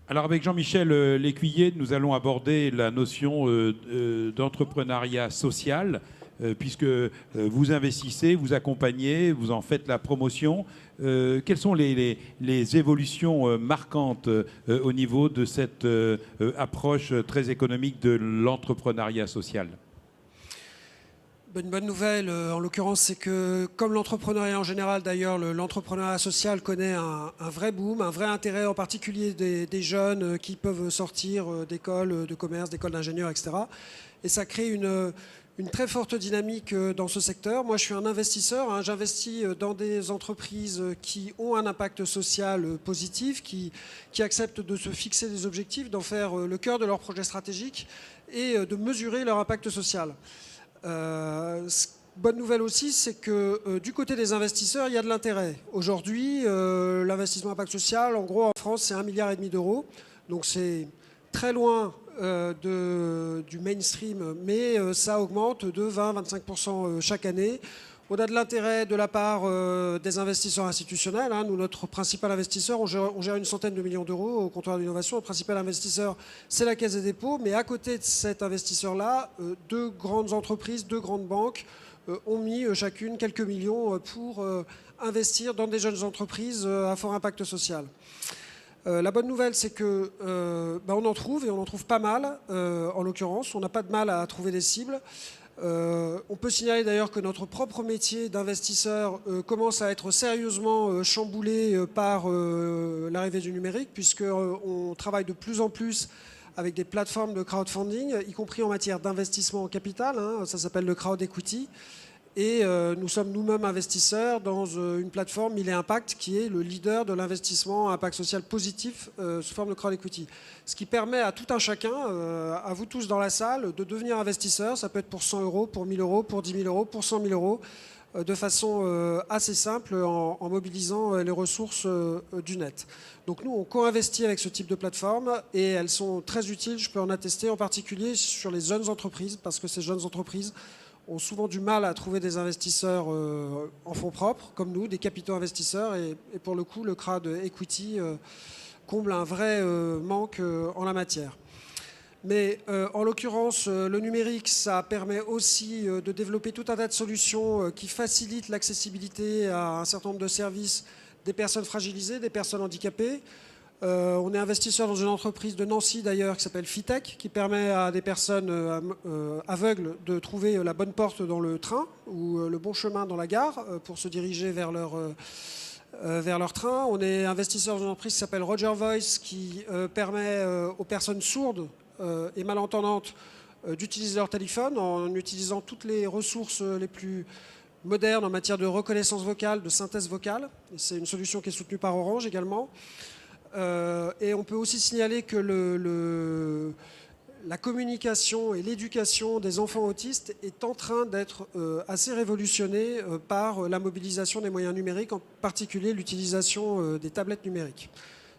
Alors avec Jean-Michel Lécuyer, nous allons aborder la notion d'entrepreneuriat social, puisque vous investissez, vous accompagnez, vous en faites la promotion. Quelles sont les évolutions marquantes au niveau de cette approche très économique de l'entrepreneuriat social ? Une bonne nouvelle, en l'occurrence, c'est que, comme l'entrepreneuriat en général, d'ailleurs, l'entrepreneuriat social connaît un vrai boom, un vrai intérêt, en particulier des jeunes qui peuvent sortir d'écoles de commerce, d'écoles d'ingénieurs, etc. Et ça crée une très forte dynamique dans ce secteur. Moi, je suis un investisseur, hein, j'investis dans des entreprises qui ont un impact social positif, qui acceptent de se fixer des objectifs, d'en faire le cœur de leur projet stratégique et de mesurer leur impact social. Bonne nouvelle aussi, c'est que du côté des investisseurs, il y a de l'intérêt. Aujourd'hui, l'investissement impact social, en gros, en France, c'est 1,5 milliard d'euros. Donc c'est très loin du mainstream, mais ça augmente de 20-25% chaque année. On a de l'intérêt de la part des investisseurs institutionnels. Hein. Nous, notre principal investisseur, on gère une centaine de millions d'euros au comptoir d'innovation. Le principal investisseur, c'est la Caisse des dépôts. Mais à côté de cet investisseur-là, deux grandes entreprises, deux grandes banques ont mis chacune quelques millions pour investir dans des jeunes entreprises à fort impact social. La bonne nouvelle, c'est que on en trouve, et on en trouve pas mal, en l'occurrence. On n'a pas de mal à trouver des cibles. On peut signaler d'ailleurs que notre propre métier d'investisseur commence à être sérieusement chamboulé par l'arrivée du numérique, puisqu'on travaille de plus en plus avec des plateformes de crowdfunding, y compris en matière d'investissement en capital, hein, ça s'appelle le crowd equity. Et nous sommes nous-mêmes investisseurs dans une plateforme Mille et Impact qui est le leader de l'investissement à impact social positif sous forme de crowd equity. Ce qui permet à tout un chacun, à vous tous dans la salle, de devenir investisseur. Ça peut être pour 100 euros, pour 1000 euros, pour 10 000 euros, pour 100 000 euros, de façon assez simple en mobilisant les ressources du net. Donc nous, on co-investit avec ce type de plateforme et elles sont très utiles, je peux en attester, en particulier sur les jeunes entreprises, parce que ces jeunes entreprises ont souvent du mal à trouver des investisseurs en fonds propres, comme nous, des capitaux investisseurs. Et pour le coup, le crowd equity comble un vrai manque en la matière. Mais en l'occurrence, le numérique, ça permet aussi de développer tout un tas de solutions qui facilitent l'accessibilité à un certain nombre de services des personnes fragilisées, des personnes handicapées. On est investisseur dans une entreprise de Nancy d'ailleurs qui s'appelle Fitech, qui permet à des personnes aveugles de trouver la bonne porte dans le train ou le bon chemin dans la gare pour se diriger vers leur train. On est investisseur dans une entreprise qui s'appelle Roger Voice, qui permet aux personnes sourdes et malentendantes d'utiliser leur téléphone en utilisant toutes les ressources les plus modernes en matière de reconnaissance vocale, de synthèse vocale. C'est une solution qui est soutenue par Orange également. Et on peut aussi signaler que la communication et l'éducation des enfants autistes est en train d'être assez révolutionnée par la mobilisation des moyens numériques, en particulier l'utilisation des tablettes numériques.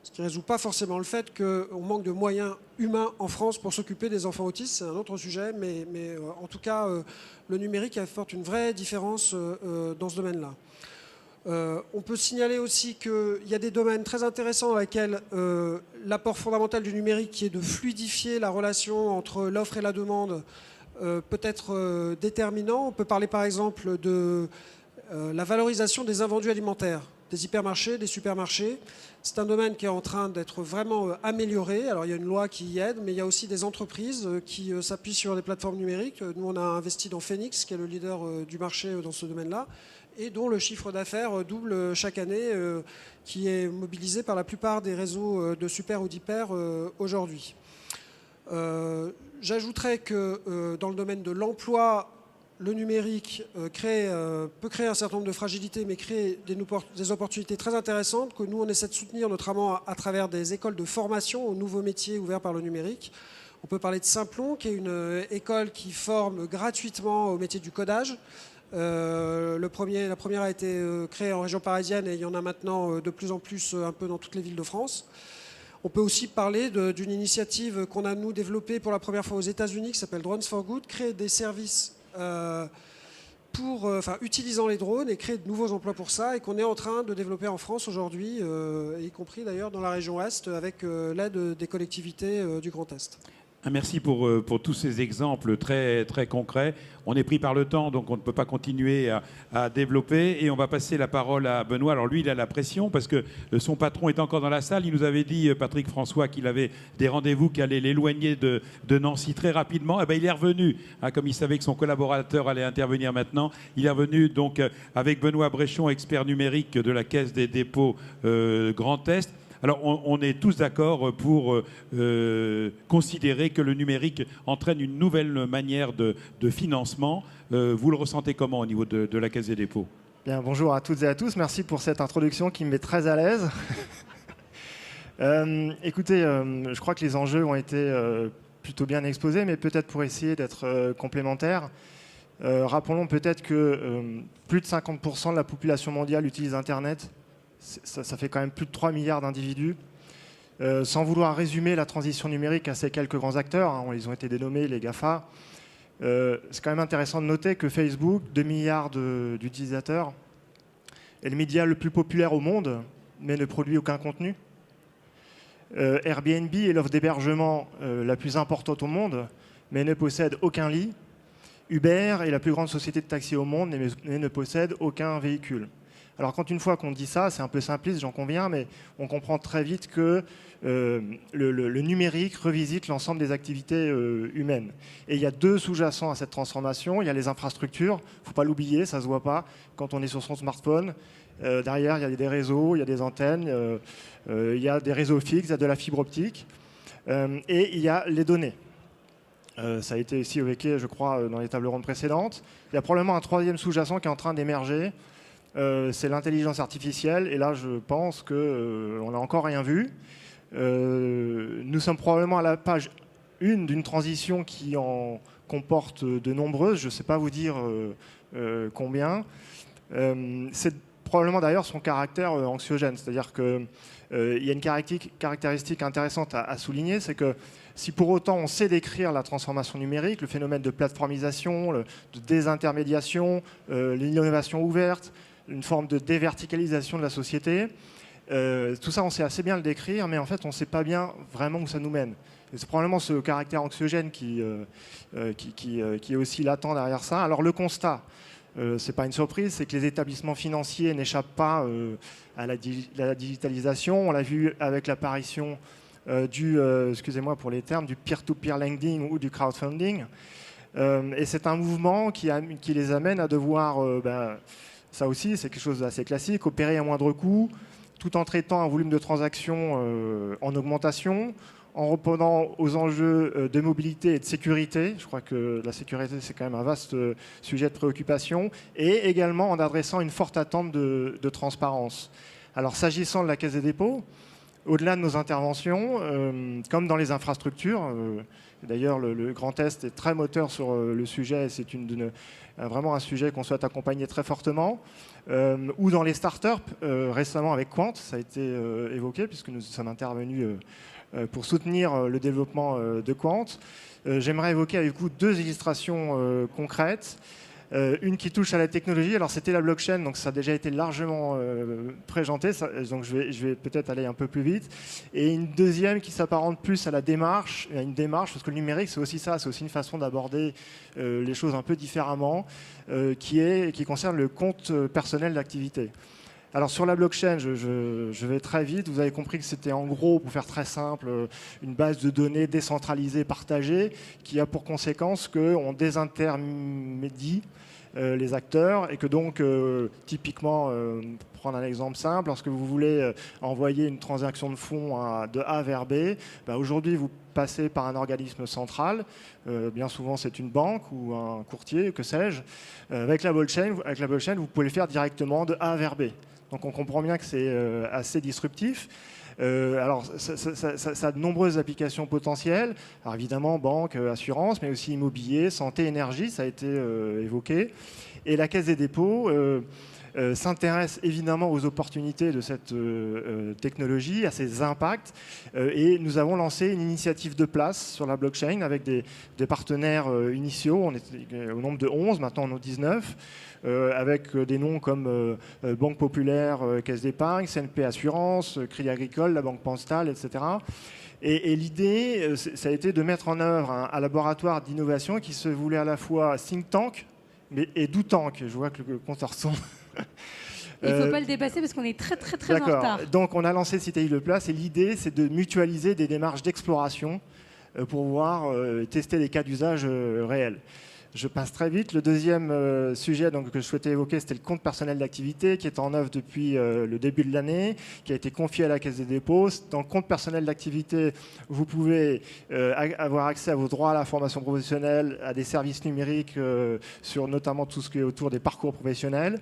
Ce qui ne résout pas forcément le fait qu'on manque de moyens humains en France pour s'occuper des enfants autistes. C'est un autre sujet, mais en tout cas, le numérique apporte une vraie différence dans ce domaine-là. On peut signaler aussi qu'il y a des domaines très intéressants dans lesquels l'apport fondamental du numérique, qui est de fluidifier la relation entre l'offre et la demande, peut être déterminant. On peut parler par exemple de la valorisation des invendus alimentaires, des hypermarchés, des supermarchés. C'est un domaine qui est en train d'être vraiment amélioré. Alors il y a une loi qui y aide, mais il y a aussi des entreprises qui s'appuient sur des plateformes numériques. Nous, on a investi dans Phoenix, qui est le leader du marché dans ce domaine-là, et dont le chiffre d'affaires double chaque année, qui est mobilisé par la plupart des réseaux de super ou d'hyper aujourd'hui. J'ajouterais que dans le domaine de l'emploi, le numérique peut créer un certain nombre de fragilités, mais crée des opportunités très intéressantes que nous, on essaie de soutenir, notamment à travers des écoles de formation aux nouveaux métiers ouverts par le numérique. On peut parler de Simplon, qui est une école qui forme gratuitement au métier du codage. La première a été créée en région parisienne et il y en a maintenant de plus en plus un peu dans toutes les villes de France. On peut aussi parler d'une initiative qu'on a, nous, développée pour la première fois aux États-Unis, qui s'appelle Drones for Good, créer des services utilisant les drones et créer de nouveaux emplois pour ça, et qu'on est en train de développer en France aujourd'hui, y compris d'ailleurs dans la région Est, avec l'aide des collectivités du Grand Est. Merci pour tous ces exemples très, très concrets. On est pris par le temps, donc on ne peut pas continuer à développer. Et on va passer la parole à Benoît. Alors lui, il a la pression parce que son patron est encore dans la salle. Il nous avait dit, Patrick François, qu'il avait des rendez-vous qui allaient l'éloigner de Nancy très rapidement. Eh bien, il est revenu, comme il savait que son collaborateur allait intervenir maintenant. Il est revenu donc avec Benoît Bréchon, expert numérique de la Caisse des dépôts Grand Est. Alors, on est tous d'accord pour considérer que le numérique entraîne une nouvelle manière de financement. Vous le ressentez comment au niveau de la Caisse des dépôts ? Bien, bonjour à toutes et à tous. Merci pour cette introduction qui me met très à l'aise. Écoutez, je crois que les enjeux ont été plutôt bien exposés, mais peut-être pour essayer d'être complémentaires. Rappelons peut-être que plus de 50% de la population mondiale utilise Internet. Ça fait quand même plus de 3 milliards d'individus. Sans vouloir résumer la transition numérique à ces quelques grands acteurs, ils ont été dénommés les GAFA, c'est quand même intéressant de noter que Facebook, 2 milliards d'utilisateurs, est le média le plus populaire au monde, mais ne produit aucun contenu. Airbnb est l'offre d'hébergement la plus importante au monde, mais ne possède aucun lit. Uber est la plus grande société de taxi au monde, mais ne possède aucun véhicule. Alors quand une fois qu'on dit ça, c'est un peu simpliste, j'en conviens, mais on comprend très vite que le numérique revisite l'ensemble des activités humaines. Et il y a deux sous-jacents à cette transformation. Il y a les infrastructures, il ne faut pas l'oublier, ça ne se voit pas quand on est sur son smartphone. Derrière, il y a des réseaux, il y a des antennes, il y a des réseaux fixes, il y a de la fibre optique. Et il y a les données. Ça a été aussi évoqué, je crois, dans les tables rondes précédentes. Il y a probablement un troisième sous-jacent qui est en train d'émerger. C'est l'intelligence artificielle, et là je pense qu'on n'a encore rien vu. Nous sommes probablement à la page 1 d'une transition qui en comporte de nombreuses, je ne sais pas vous dire combien. C'est probablement d'ailleurs son caractère anxiogène, c'est-à-dire qu'il y a une caractéristique intéressante à souligner, c'est que si pour autant on sait décrire la transformation numérique, le phénomène de plateformisation, de désintermédiation, l'innovation ouverte, une forme de déverticalisation de la société. Tout ça, on sait assez bien le décrire, mais en fait, on ne sait pas bien vraiment où ça nous mène. Et c'est probablement ce caractère anxiogène qui est aussi latent derrière ça. Alors le constat, ce n'est pas une surprise, c'est que les établissements financiers n'échappent pas à la digitalisation. On l'a vu avec l'apparition excusez-moi pour les termes, du peer-to-peer lending ou du crowdfunding. Et c'est un mouvement qui les amène à devoir... ça aussi, c'est quelque chose d'assez classique, opérer à moindre coût, tout en traitant un volume de transactions en augmentation, en répondant aux enjeux de mobilité et de sécurité. Je crois que la sécurité, c'est quand même un vaste sujet de préoccupation, et également en adressant une forte attente de transparence. Alors, s'agissant de la Caisse des dépôts, au-delà de nos interventions, comme dans les infrastructures, d'ailleurs le Grand Est est très moteur sur le sujet, et c'est vraiment un sujet qu'on souhaite accompagner très fortement, ou dans les startups, récemment avec Quant, ça a été évoqué puisque nous sommes intervenus pour soutenir le développement de Quant. J'aimerais évoquer avec vous deux illustrations concrètes. Une qui touche à la technologie, alors c'était la blockchain, donc ça a déjà été largement présenté, donc je vais peut-être aller un peu plus vite. Et une deuxième qui s'apparente plus à la démarche, parce que le numérique c'est aussi ça, c'est aussi une façon d'aborder les choses un peu différemment, qui concerne le compte personnel d'activité. Alors sur la blockchain, je vais très vite. Vous avez compris que c'était en gros, pour faire très simple, une base de données décentralisée, partagée, qui a pour conséquence qu'on désintermédie les acteurs, et que donc, typiquement, pour prendre un exemple simple, lorsque vous voulez envoyer une transaction de fonds de A vers B, aujourd'hui vous passez par un organisme central, bien souvent c'est une banque ou un courtier, que sais-je. Avec la blockchain, vous pouvez le faire directement de A vers B. Donc on comprend bien que c'est assez disruptif. Alors ça a de nombreuses applications potentielles. Alors évidemment, banque, assurance, mais aussi immobilier, santé, énergie, ça a été évoqué. Et la Caisse des dépôts s'intéresse évidemment aux opportunités de cette technologie, à ses impacts. Et nous avons lancé une initiative de place sur la blockchain avec des partenaires initiaux. On était au nombre de 11, maintenant on en a 19. Avec des noms comme Banque Populaire, Caisse d'Épargne, CNP Assurance, Crédit Agricole, la Banque Postale, etc. Et l'idée, ça a été de mettre en œuvre un laboratoire d'innovation qui se voulait à la fois think tank et do tank. Je vois que le compteur son... Il ne faut pas le dépasser parce qu'on est très en retard. Donc on a lancé CTI Le Place et l'idée c'est de mutualiser des démarches d'exploration pour pouvoir tester des cas d'usage réels. Je passe très vite. Le deuxième sujet que je souhaitais évoquer, c'était le compte personnel d'activité qui est en œuvre depuis le début de l'année, qui a été confié à la Caisse des dépôts. Dans le compte personnel d'activité, vous pouvez avoir accès à vos droits à la formation professionnelle, à des services numériques sur notamment tout ce qui est autour des parcours professionnels.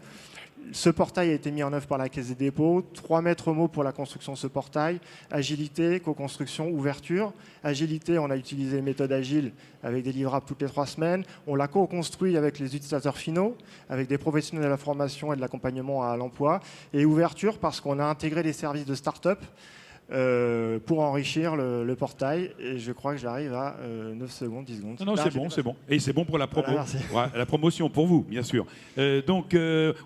Ce portail a été mis en œuvre par la Caisse des dépôts. 3 maîtres mots pour la construction de ce portail. Agilité, co-construction, ouverture. Agilité, on a utilisé les méthodes agiles avec des livrables toutes les 3 semaines. On l'a co-construit avec les utilisateurs finaux, avec des professionnels de la formation et de l'accompagnement à l'emploi. Et ouverture, parce qu'on a intégré des services de start-up pour enrichir le portail. Et je crois que j'arrive à 9 secondes, 10 secondes. Non, c'est bon. Et c'est bon pour la promo. Voilà, la promotion pour vous, bien sûr. Donc,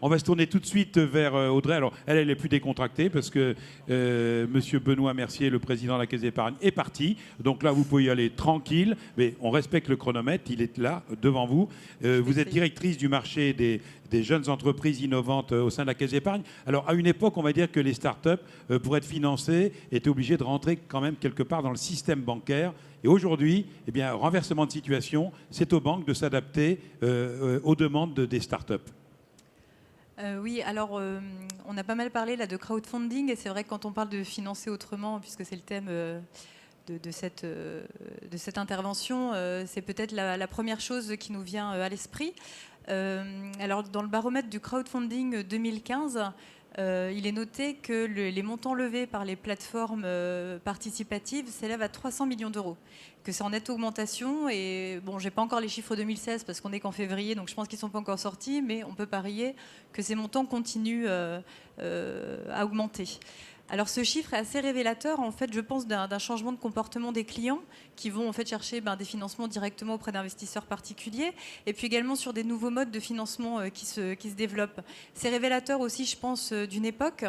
on va se tourner tout de suite vers Audrey. Alors, elle est plus décontractée parce que Monsieur Benoît Mercier, le président de la Caisse d'épargne, est parti. Donc là, vous pouvez y aller tranquille. Mais on respecte le chronomètre. Il est là, devant vous. Vous êtes directrice du marché des jeunes entreprises innovantes au sein de la Caisse d'épargne. Alors, à une époque, on va dire que les startups, pour être financées, étaient obligées de rentrer quand même quelque part dans le système bancaire. Et aujourd'hui, eh bien, renversement de situation, c'est aux banques de s'adapter aux demandes des startups. Oui, alors on a pas mal parlé là de crowdfunding et c'est vrai que quand on parle de financer autrement, puisque c'est le thème de cette intervention, c'est peut-être la première chose qui nous vient à l'esprit. Alors dans le baromètre du crowdfunding 2015, il est noté que les montants levés par les plateformes participatives s'élèvent à 300 millions d'euros, que c'est en nette augmentation. Et bon, j'ai pas encore les chiffres 2016 parce qu'on n'est qu'en février, donc je pense qu'ils sont pas encore sortis, mais on peut parier que ces montants continuent à augmenter. Alors ce chiffre est assez révélateur, en fait, je pense, d'un changement de comportement des clients qui vont en fait chercher des financements directement auprès d'investisseurs particuliers, et puis également sur des nouveaux modes de financement qui se développent. C'est révélateur aussi, je pense, d'une époque,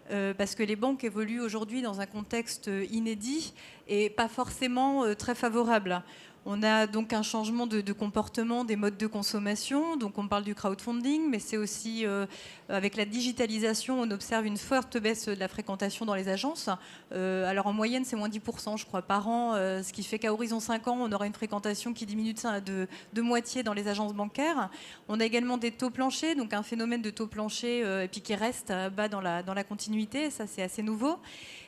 parce que les banques évoluent aujourd'hui dans un contexte inédit et pas forcément très favorable. On a donc un changement de comportement des modes de consommation. Donc on parle du crowdfunding, mais c'est aussi avec la digitalisation, on observe une forte baisse de la fréquentation dans les agences. Alors en moyenne, c'est moins 10%, je crois, par an, ce qui fait qu'à horizon 5 ans, on aura une fréquentation qui diminue de moitié dans les agences bancaires. On a également des taux planchers, donc un phénomène de taux plancher et puis qui reste bas dans la continuité. Ça, c'est assez nouveau.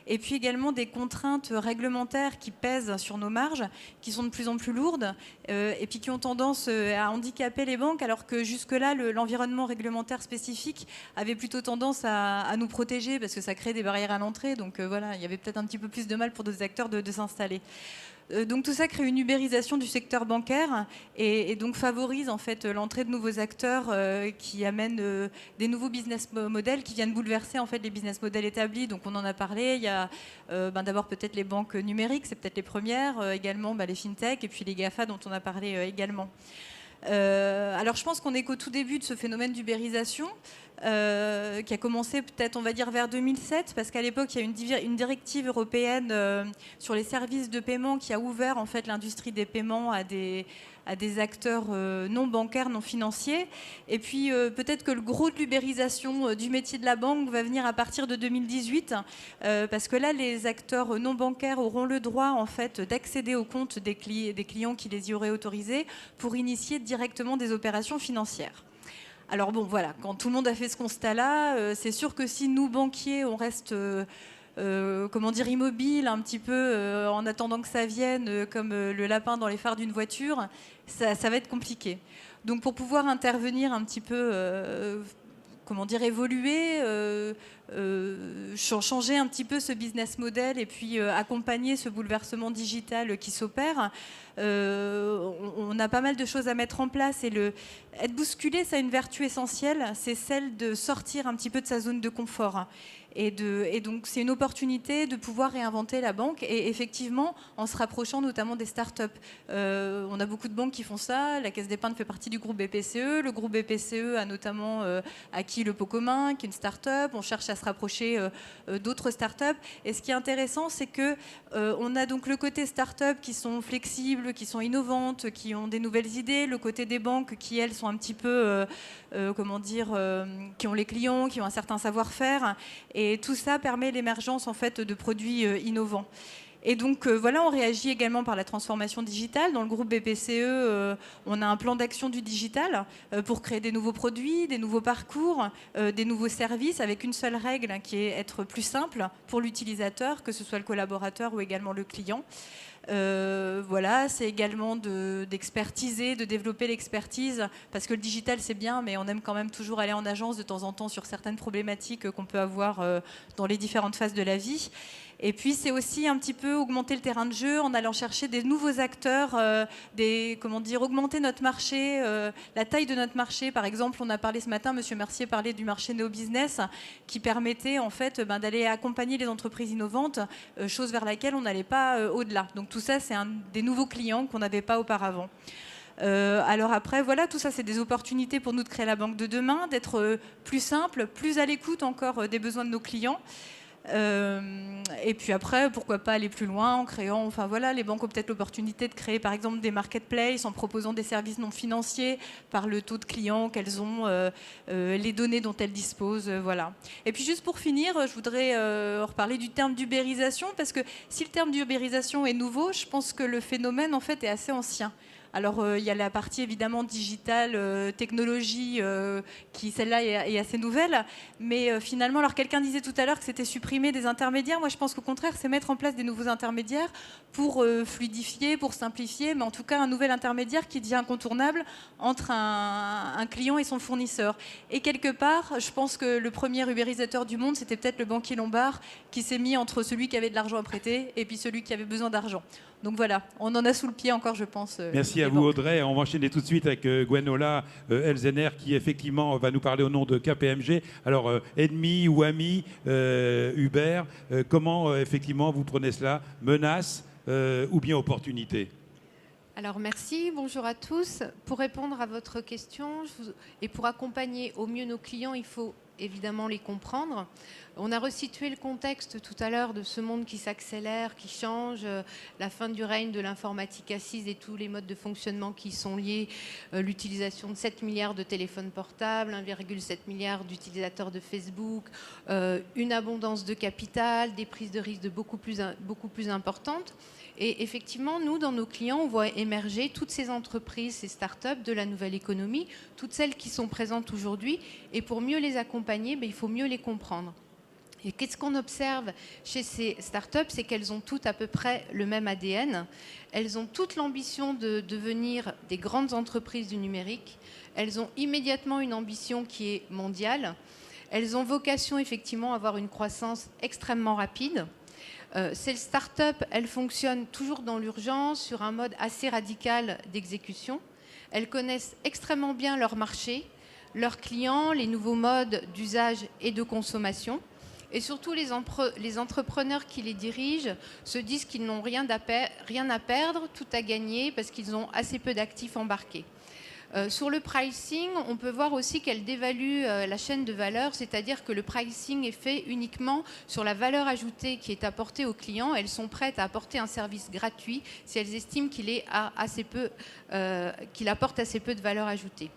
Et puis également des contraintes réglementaires qui pèsent sur nos marges, qui sont de plus en plus lourdes, et puis qui ont tendance à handicaper les banques, alors que jusque-là, l'environnement réglementaire spécifique avait plutôt tendance à nous protéger, parce que ça crée des barrières à l'entrée. Donc voilà, il y avait peut-être un petit peu plus de mal pour des acteurs de s'installer. Donc tout ça crée une ubérisation du secteur bancaire et donc favorise en fait l'entrée de nouveaux acteurs qui amènent des nouveaux business models qui viennent bouleverser en fait les business models établis. Donc on en a parlé. Il y a d'abord peut-être les banques numériques, c'est peut-être les premières, également les fintech et puis les GAFA dont on a parlé également. Alors je pense qu'on est qu'au tout début de ce phénomène d'ubérisation qui a commencé peut-être on va dire vers 2007 parce qu'à l'époque il y a une directive européenne sur les services de paiement qui a ouvert en fait l'industrie des paiements à des acteurs non bancaires, non financiers. Et puis peut-être que le gros de l'ubérisation du métier de la banque va venir à partir de 2018 parce que là les acteurs non bancaires auront le droit en fait d'accéder aux comptes des clients qui les y auraient autorisés pour initier directement des opérations financières. Alors bon voilà, quand tout le monde a fait ce constat-là, c'est sûr que si nous banquiers on reste immobile un petit peu en attendant que ça vienne comme le lapin dans les phares d'une voiture, ça va être compliqué. Donc pour pouvoir intervenir un petit peu, évoluer, changer un petit peu ce business model et puis accompagner ce bouleversement digital qui s'opère. On a pas mal de choses à mettre en place et être bousculé, ça a une vertu essentielle, c'est celle de sortir un petit peu de sa zone de confort. Et donc, c'est une opportunité de pouvoir réinventer la banque et effectivement, en se rapprochant notamment des startups. On a beaucoup de banques qui font ça. La Caisse d'Épargne fait partie du groupe BPCE. Le groupe BPCE a notamment acquis le pot commun, qui est une start-up. On cherche à se rapprocher d'autres start-up. Et ce qui est intéressant, c'est qu'on a donc le côté start-up qui sont flexibles, qui sont innovantes, qui ont des nouvelles idées. Le côté des banques qui, elles, sont un petit peu, qui ont les clients, qui ont un certain savoir-faire. Et tout ça permet l'émergence en fait de produits innovants. Et donc voilà, on réagit également par la transformation digitale. Dans le groupe BPCE, on a un plan d'action du digital pour créer des nouveaux produits, des nouveaux parcours, des nouveaux services avec une seule règle qui est être plus simple pour l'utilisateur, que ce soit le collaborateur ou également le client. Voilà, c'est également d'expertiser, de développer l'expertise, parce que le digital c'est bien, mais on aime quand même toujours aller en agence de temps en temps sur certaines problématiques qu'on peut avoir dans les différentes phases de la vie. Et puis c'est aussi un petit peu augmenter le terrain de jeu en allant chercher des nouveaux acteurs, augmenter notre marché, la taille de notre marché. Par exemple, on a parlé ce matin, Monsieur Mercier parlait du marché néo-business qui permettait en fait d'aller accompagner les entreprises innovantes, chose vers laquelle on n'allait pas au-delà. Donc tout ça, c'est des nouveaux clients qu'on n'avait pas auparavant. Alors après, voilà, tout ça, c'est des opportunités pour nous de créer la banque de demain, d'être plus simple, plus à l'écoute encore des besoins de nos clients. Et puis après, pourquoi pas aller plus loin en créant, enfin voilà, les banques ont peut-être l'opportunité de créer par exemple des marketplaces en proposant des services non financiers par le taux de clients qu'elles ont, les données dont elles disposent, voilà. Et puis juste pour finir, je voudrais reparler du terme d'ubérisation, parce que si le terme d'ubérisation est nouveau, je pense que le phénomène en fait est assez ancien. Alors, il y a la partie évidemment digitale, technologie, qui celle-là est assez nouvelle. Mais finalement, alors quelqu'un disait tout à l'heure que c'était supprimer des intermédiaires. Moi, je pense qu'au contraire, c'est mettre en place des nouveaux intermédiaires pour fluidifier, pour simplifier, mais en tout cas, un nouvel intermédiaire qui devient incontournable entre un client et son fournisseur. Et quelque part, je pense que le premier ubérisateur du monde, c'était peut-être le banquier Lombard qui s'est mis entre celui qui avait de l'argent à prêter et puis celui qui avait besoin d'argent. Donc voilà, on en a sous le pied encore, je pense. Merci à vous, Audrey. On va enchaîner tout de suite avec Gwenola Elzener, qui effectivement va nous parler au nom de KPMG. Alors, ennemi ou ami, Uber, comment effectivement vous prenez cela? Menace ou bien opportunité? Alors merci, bonjour à tous. Pour répondre à votre question et pour accompagner au mieux nos clients, il faut évidemment les comprendre. On a resitué le contexte tout à l'heure de ce monde qui s'accélère, qui change, la fin du règne de l'informatique assise et tous les modes de fonctionnement qui sont liés, l'utilisation de 7 milliards de téléphones portables, 1,7 milliard d'utilisateurs de Facebook, une abondance de capital, des prises de risques beaucoup plus importantes. Et effectivement, nous, dans nos clients, on voit émerger toutes ces entreprises, ces startups de la nouvelle économie, toutes celles qui sont présentes aujourd'hui. Et pour mieux les accompagner, il faut mieux les comprendre. Et qu'est-ce qu'on observe chez ces startups? C'est qu'elles ont toutes à peu près le même ADN. Elles ont toute l'ambition de devenir des grandes entreprises du numérique. Elles ont immédiatement une ambition qui est mondiale. Elles ont vocation effectivement à avoir une croissance extrêmement rapide. Ces startups, elles fonctionnent toujours dans l'urgence, sur un mode assez radical d'exécution. Elles connaissent extrêmement bien leur marché, leurs clients, les nouveaux modes d'usage et de consommation. Et surtout, les entrepreneurs qui les dirigent se disent qu'ils n'ont rien à perdre, tout à gagner, parce qu'ils ont assez peu d'actifs embarqués. Sur le pricing, on peut voir aussi qu'elle dévalue la chaîne de valeur, c'est-à-dire que le pricing est fait uniquement sur la valeur ajoutée qui est apportée aux clients. Elles sont prêtes à apporter un service gratuit si elles estiment qu'il apporte assez peu de valeur ajoutée.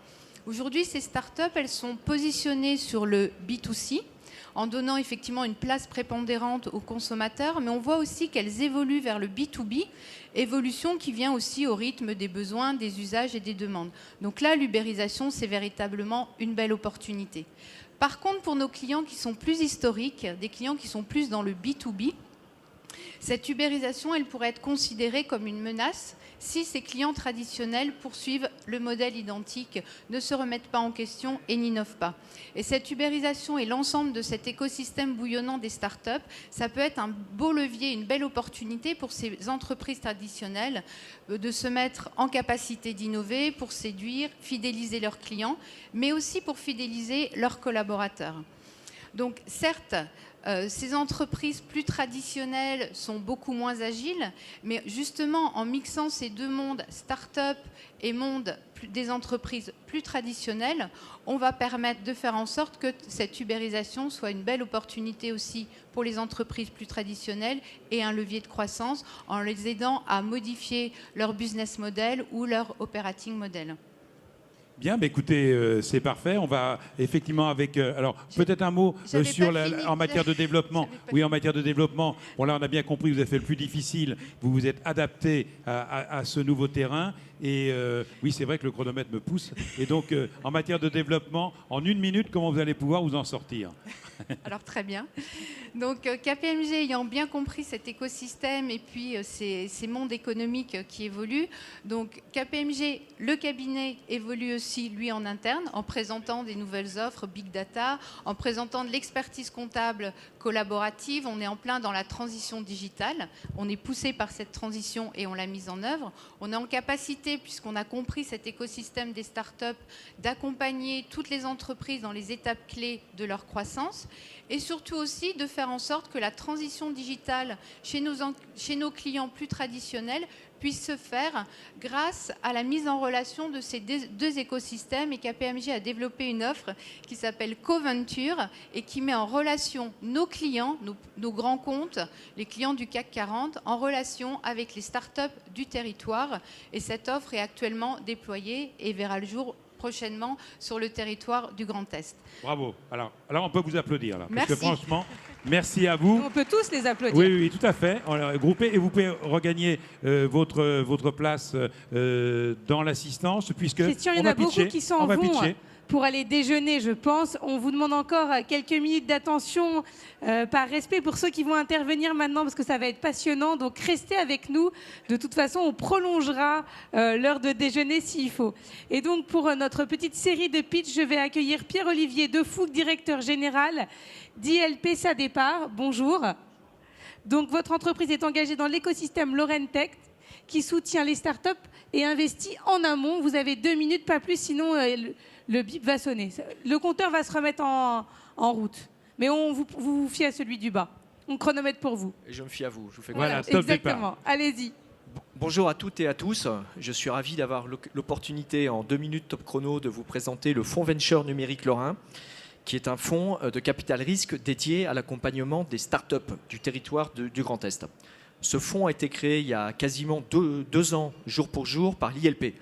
Aujourd'hui, ces startups, elles sont positionnées sur le B2C, en donnant effectivement une place prépondérante aux consommateurs, mais on voit aussi qu'elles évoluent vers le B2B, évolution qui vient aussi au rythme des besoins, des usages et des demandes. Donc là, l'ubérisation, c'est véritablement une belle opportunité. Par contre, pour nos clients qui sont plus historiques, des clients qui sont plus dans le B2B, Cette ubérisation, elle pourrait être considérée comme une menace si ces clients traditionnels poursuivent le modèle identique, ne se remettent pas en question et n'innovent pas. Et cette ubérisation et l'ensemble de cet écosystème bouillonnant des startups, ça peut être un beau levier, une belle opportunité pour ces entreprises traditionnelles de se mettre en capacité d'innover pour séduire, fidéliser leurs clients, mais aussi pour fidéliser leurs collaborateurs. Donc certes, ces entreprises plus traditionnelles sont beaucoup moins agiles, mais justement en mixant ces deux mondes, start-up et monde des entreprises plus traditionnelles, on va permettre de faire en sorte que cette ubérisation soit une belle opportunité aussi pour les entreprises plus traditionnelles et un levier de croissance en les aidant à modifier leur business model ou leur operating model. Bien, bah écoutez, c'est parfait. On va effectivement avec... alors, peut-être un mot en matière de développement. Oui, en matière de développement. Bon, là, on a bien compris, vous avez fait le plus difficile. Vous vous êtes adapté à ce nouveau terrain. Et oui, c'est vrai que le chronomètre me pousse. Et donc, en matière de développement, en 1 minute, comment vous allez pouvoir vous en sortir? Alors, très bien. Donc, KPMG ayant bien compris cet écosystème et puis ces mondes économiques qui évoluent, donc KPMG, le cabinet, évolue aussi, lui, en interne, en présentant des nouvelles offres Big Data, en présentant de l'expertise comptable collaborative. On est en plein dans la transition digitale. On est poussé par cette transition et on l'a mise en œuvre. On est en capacité, puisqu'on a compris cet écosystème des startups, d'accompagner toutes les entreprises dans les étapes clés de leur croissance et surtout aussi de faire en sorte que la transition digitale chez nos clients plus traditionnels puisse se faire grâce à la mise en relation de ces deux écosystèmes. Et KPMG a développé une offre qui s'appelle CoVenture et qui met en relation nos clients, nos grands comptes, les clients du CAC 40, en relation avec les startups du territoire. Et cette offre est actuellement déployée et verra le jour prochainement sur le territoire du Grand Est. Bravo. Alors on peut vous applaudir. Là, merci. Parce que franchement, merci à vous. On peut tous les applaudir. Oui, tout à fait. On l'a groupé et vous pouvez regagner votre place dans l'assistance puisque Christian, il y en a beaucoup qui s'en vont pour aller déjeuner, je pense. On vous demande encore quelques minutes d'attention par respect pour ceux qui vont intervenir maintenant parce que ça va être passionnant. Donc restez avec nous. De toute façon, on prolongera l'heure de déjeuner s'il faut. Et donc pour notre petite série de pitch, je vais accueillir Pierre-Olivier Defouque, directeur général d'ILP Sadépart. Bonjour. Donc votre entreprise est engagée dans l'écosystème Laurentech qui soutient les startups et investit en amont. Vous avez 2 minutes, pas plus, sinon le bip va sonner. Le compteur va se remettre en route. Mais on vous fie à celui du bas. On chronomètre pour vous. Et je me fie à vous. Je vous fais voilà, stop exactement. Allez-y. Bonjour à toutes et à tous. Je suis ravi d'avoir l'opportunité en 2 minutes top chrono de vous présenter le Fonds Venture Numérique Lorrain, qui est un fonds de capital risque dédié à l'accompagnement des startups du territoire du Grand Est. Ce fonds a été créé il y a quasiment 2 ans, jour pour jour, par l'ILP.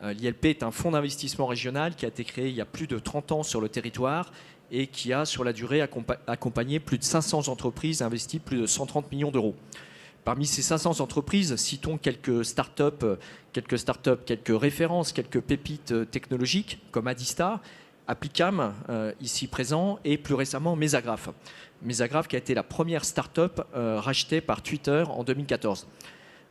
L'ILP est un fonds d'investissement régional qui a été créé il y a plus de 30 ans sur le territoire et qui a, sur la durée, accompagné plus de 500 entreprises, investi plus de 130 millions d'euros. Parmi ces 500 entreprises, citons quelques startups, quelques références, quelques pépites technologiques comme Adista, Applicam, ici présent, et plus récemment Mesagraph. Mesagraph qui a été la première start-up rachetée par Twitter en 2014.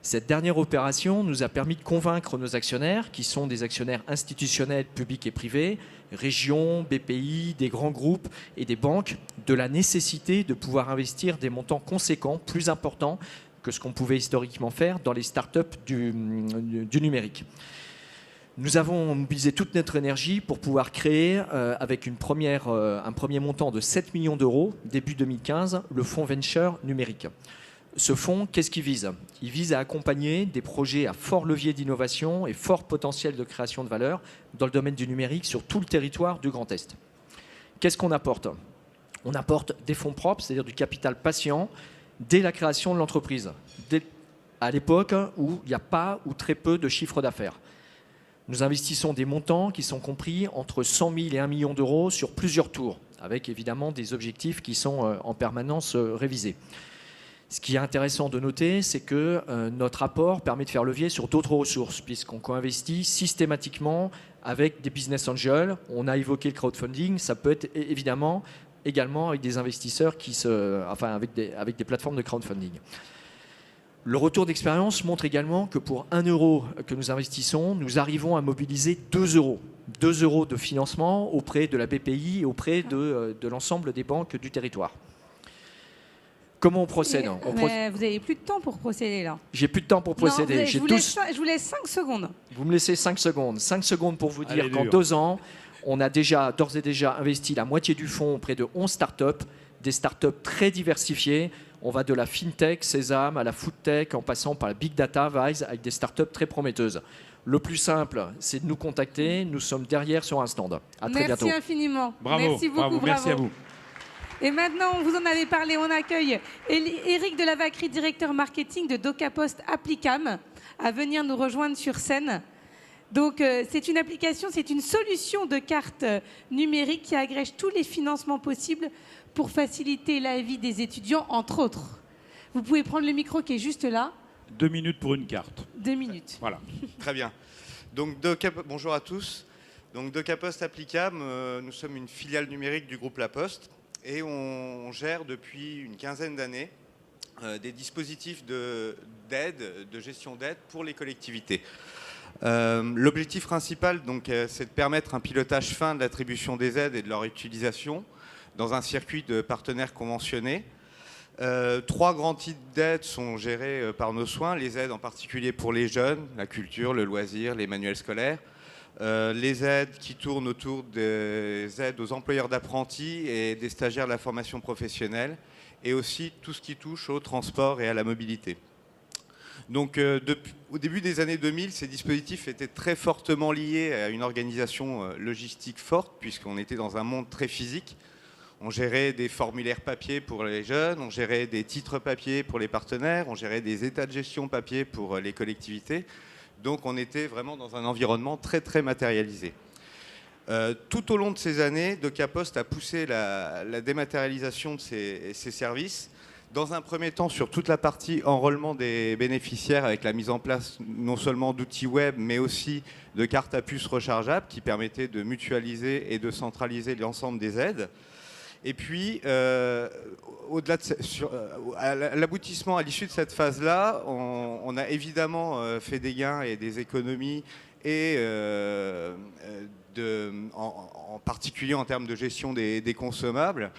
Cette dernière opération nous a permis de convaincre nos actionnaires, qui sont des actionnaires institutionnels, publics et privés, régions, BPI, des grands groupes et des banques, de la nécessité de pouvoir investir des montants conséquents, plus importants que ce qu'on pouvait historiquement faire dans les start-up du numérique. Nous avons mobilisé toute notre énergie pour pouvoir créer, avec un premier montant de 7 millions d'euros, début 2015, le fonds Venture Numérique. Ce fonds, qu'est-ce qu'il vise? Il vise à accompagner des projets à fort levier d'innovation et fort potentiel de création de valeur dans le domaine du numérique sur tout le territoire du Grand Est. Qu'est-ce qu'on apporte? On apporte des fonds propres, c'est-à-dire du capital patient, dès la création de l'entreprise, à l'époque où il n'y a pas ou très peu de chiffre d'affaires. Nous investissons des montants qui sont compris entre 100 000 et 1 million d'euros sur plusieurs tours, avec évidemment des objectifs qui sont en permanence révisés. Ce qui est intéressant de noter, c'est que notre apport permet de faire levier sur d'autres ressources, puisqu'on co-investit systématiquement avec des business angels. On a évoqué le crowdfunding, ça peut être évidemment également avec des investisseurs avec des plateformes de crowdfunding. Le retour d'expérience montre également que pour 1 euro que nous investissons, nous arrivons à mobiliser 2 euros. 2 euros de financement auprès de la BPI et auprès de l'ensemble des banques du territoire. Comment on procède? Vous n'avez plus de temps pour procéder là. J'ai plus de temps pour procéder. Non, je vous laisse 5 secondes. Vous me laissez 5 secondes. 5 secondes pour vous dire qu'en 2 ans, on a d'ores et déjà investi la moitié du fonds auprès de 11 startups, des startups très diversifiées. On va de la fintech, Sésame, à la foodtech, en passant par la big data, Wise, avec des startups très prometteuses. Le plus simple, c'est de nous contacter. Nous sommes derrière sur un stand. À très bientôt. Merci infiniment. Bravo, merci beaucoup, bravo, merci à vous. Et maintenant, vous en avez parlé, on accueille Éric Delavacrie, directeur marketing de DocaPost Applicam, à venir nous rejoindre sur scène. Donc, c'est une application, c'est une solution de carte numérique qui agrège tous les financements possibles pour faciliter la vie des étudiants, entre autres. Vous pouvez prendre le micro qui est juste là. 2 minutes pour une carte. 2 minutes. Voilà. Très bien. Donc, bonjour à tous. Donc, DocaPost Applicam, nous sommes une filiale numérique du groupe La Poste et on gère depuis une quinzaine d'années des dispositifs d'aide, de gestion d'aide pour les collectivités. L'objectif principal, c'est de permettre un pilotage fin de l'attribution des aides et de leur utilisation dans un circuit de partenaires conventionnés. 3 grands types d'aides sont gérés par nos soins, les aides en particulier pour les jeunes, la culture, le loisir, les manuels scolaires, les aides qui tournent autour des aides aux employeurs d'apprentis et des stagiaires de la formation professionnelle, et aussi tout ce qui touche au transport et à la mobilité. Donc, au début des années 2000, ces dispositifs étaient très fortement liés à une organisation logistique forte, puisqu'on était dans un monde très physique. On gérait des formulaires papier pour les jeunes, on gérait des titres papier pour les partenaires, on gérait des états de gestion papier pour les collectivités. Donc on était vraiment dans un environnement très très matérialisé. Tout au long de ces années, DocaPost a poussé la dématérialisation de ces services. Dans un premier temps, sur toute la partie enrôlement des bénéficiaires, avec la mise en place non seulement d'outils web, mais aussi de cartes à puce rechargeables qui permettaient de mutualiser et de centraliser l'ensemble des aides. Et puis, au-delà à l'aboutissement, à l'issue de cette phase-là, on a évidemment fait des gains et des économies, et en particulier en termes de gestion des consommables.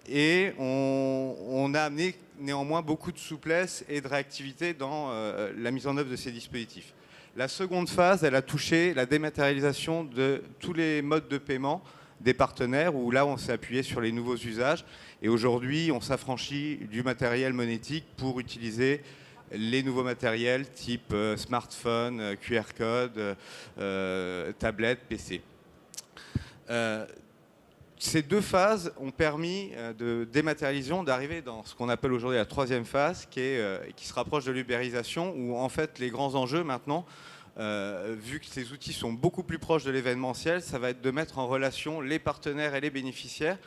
Et on a amené néanmoins beaucoup de souplesse et de réactivité dans la mise en œuvre de ces dispositifs. La seconde phase, elle a touché la dématérialisation de tous les modes de paiement des partenaires, où là on s'est appuyé sur les nouveaux usages, et aujourd'hui on s'affranchit du matériel monétique pour utiliser les nouveaux matériels type smartphone, QR code, tablette, PC. Ces 2 phases ont permis de dématérialisation d'arriver dans ce qu'on appelle aujourd'hui la 3e phase, qui se rapproche de l'ubérisation, où en fait les grands enjeux maintenant, vu que ces outils sont beaucoup plus proches de l'événementiel, ça va être de mettre en relation les partenaires et les bénéficiaires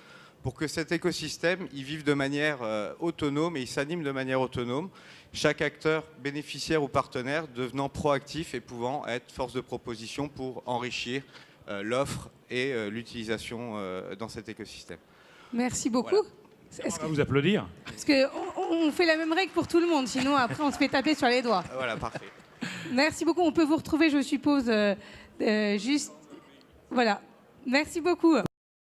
pour que cet écosystème il vive de manière autonome et il s'anime de manière autonome. Chaque acteur, bénéficiaire ou partenaire, devenant proactif et pouvant être force de proposition pour enrichir l'offre et l'utilisation dans cet écosystème. Merci beaucoup. Voilà. On va vous applaudir. Parce qu'on fait la même règle pour tout le monde, sinon après on se fait taper sur les doigts. Voilà, parfait. Merci beaucoup. On peut vous retrouver, je suppose, juste... Voilà. Merci beaucoup.